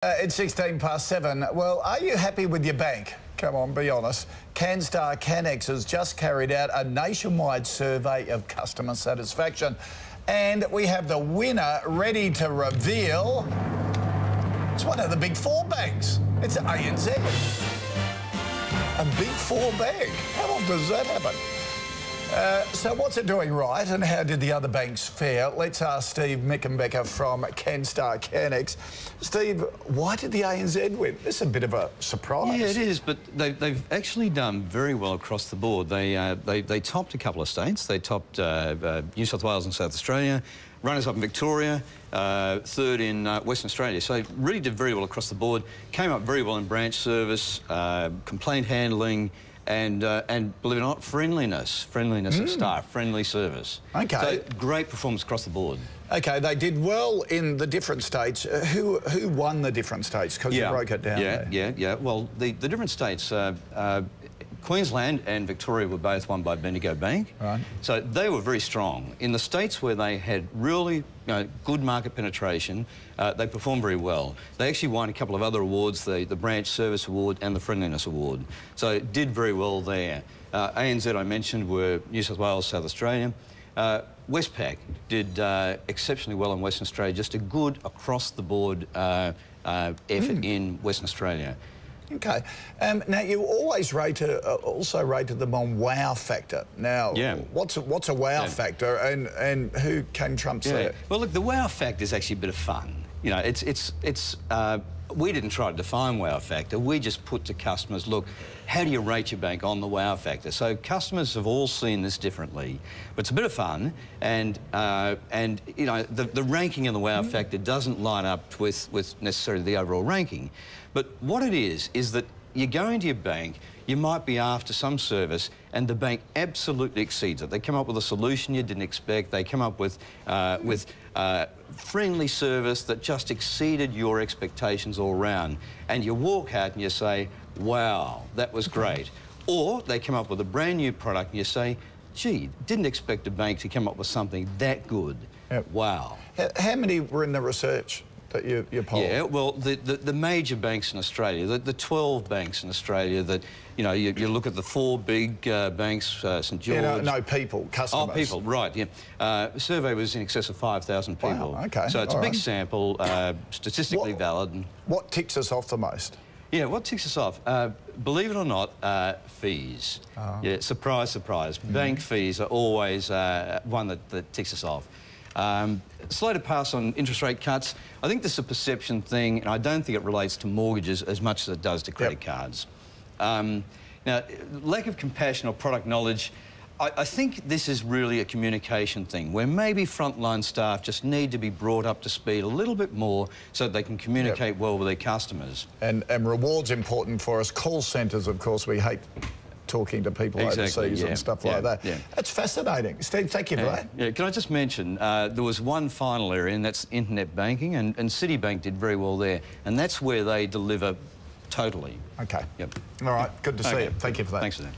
It's 7:16. Well, are you happy with your bank? Come on, be honest. CANSTAR CANNEX has just carried out a nationwide survey of customer satisfaction. And we have the winner ready to reveal. It's one of the big four banks. It's ANZ. A big four bank. How often does that happen? So what's it doing right and how did the other banks fare? Let's ask Steve Mickenbecker from CANSTAR CANNEX. Steve, why did the ANZ win? This is a bit of a surprise. Yeah, it is, but they've actually done very well across the board. They topped a couple of states. They topped New South Wales and South Australia, runners-up in Victoria, third in Western Australia. So really did very well across the board. Came up very well in branch service, complaint handling, and believe it or not, friendliness of staff, friendly service. Okay. So great performance across the board. Okay, they did well in the different states. Who won the different states? Because you broke it down there. Yeah. Well, the different states, Queensland and Victoria were both won by Bendigo Bank. Right. So they were very strong. In the states where they had really good market penetration, they performed very well. They actually won a couple of other awards, the Branch Service Award and the Friendliness Award. So it did very well there. ANZ, I mentioned, were New South Wales, South Australia. Westpac did exceptionally well in Western Australia, just a good across-the-board effort in Western Australia. Okay. Now, you always also rated them on wow factor. Now, what's a wow factor and who came trumps there? Well, look, the wow factor is actually a bit of fun. You know, we didn't try to define wow factor. We just put to customers, look, how do you rate your bank on the wow factor? So customers have all seen this differently, but it's a bit of fun, and you know, the ranking in the wow factor doesn't line up with necessarily the overall ranking. But what it is that you go into your bank, you might be after some service, and the bank absolutely exceeds it. They come up with a solution you didn't expect. They come up with friendly service that just exceeded your expectations all round. And you walk out and you say, wow, that was great. Or they come up with a brand new product and you say, gee, didn't expect a bank to come up with something that good. Yep. Wow. How many were in the research that you polled? Yeah, well, the major banks in Australia, the 12 banks in Australia that, you know, you look at the four big banks, St George... Yeah, no, people, customers. Oh, people, right, yeah. The survey was in excess of 5,000 people. Wow, OK. So it's a big sample, statistically valid. What ticks us off the most? Yeah, what ticks us off? Believe it or not, fees. Yeah, surprise, surprise. Bank fees are always one that ticks us off. Slow to pass on interest rate cuts. I think this is a perception thing, and I don't think it relates to mortgages as much as it does to credit cards. Now, lack of compassion or product knowledge, I think this is really a communication thing, where maybe frontline staff just need to be brought up to speed a little bit more so that they can communicate well with their customers. And rewards important for us. Call centres, of course, we hate talking to people overseas and stuff like that. Yeah. That's fascinating. Steve, thank you for that. Yeah, can I just mention, there was one final area, and that's internet banking, and Citibank did very well there, and that's where they deliver totally. OK. Yep. All right, good to see you. Thank you for that. Thanks for that.